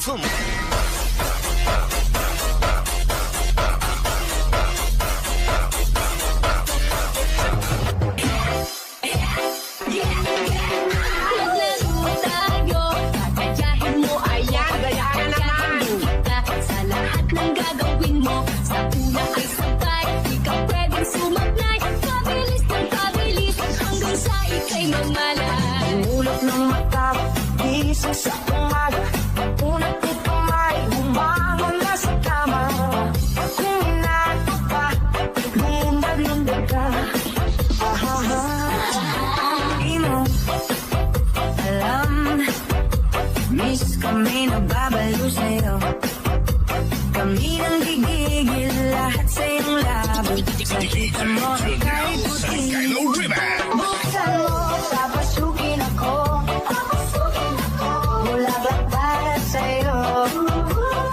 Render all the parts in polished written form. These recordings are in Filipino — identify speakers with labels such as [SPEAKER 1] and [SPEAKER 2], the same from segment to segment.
[SPEAKER 1] Phantom.
[SPEAKER 2] Ulap ng mata, gising sa umaga, unat ito may bumangon na sa kama. Kung inato pa, lundag-lundag ka. Di mo alam, miss kami nagbabalo sa'yo. Kami nang gigigil lahat sa iyong labo. Nakita mo ay kahit puti. Buksan mo, papasukin ako. Bulaklak para sa'yo.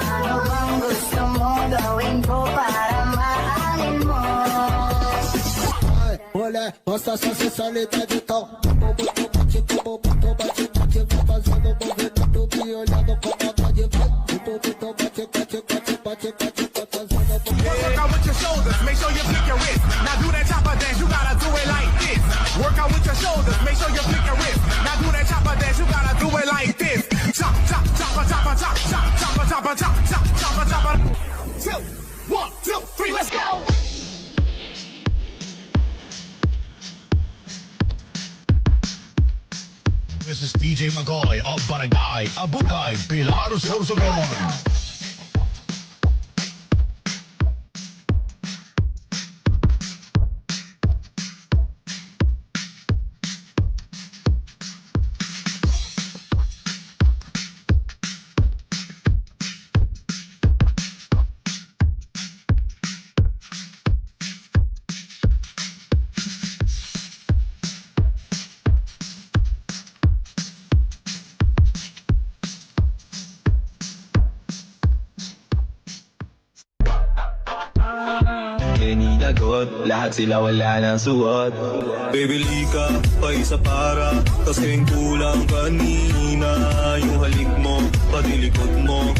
[SPEAKER 2] Ano bang gusto mo gawin ko para mahalin mo?
[SPEAKER 3] Olé, nossa sensualidade então. Fazendo movimento me olhando com vontade.
[SPEAKER 4] Work out with your shoulders, make sure you flick your wrist. Now do that chopper dance, you gotta do it like this. Work out with your shoulders, make sure you flick your wrist. Now do that chopper dance, you gotta do it like this. Chop, chop, chopper, chopper, chop, chop, chopper, chopper, chop, chop, chopper, chopper. 2, 1, 2, 3, let's go.
[SPEAKER 5] This is DJ McCoy of Barangay Abukay, Pilar, Sorsogon.
[SPEAKER 6] Lagot, lahat sila wala ng suot. Bibili ka pa isa para kasing kulang kanina. Yung halik mo, padilikot mo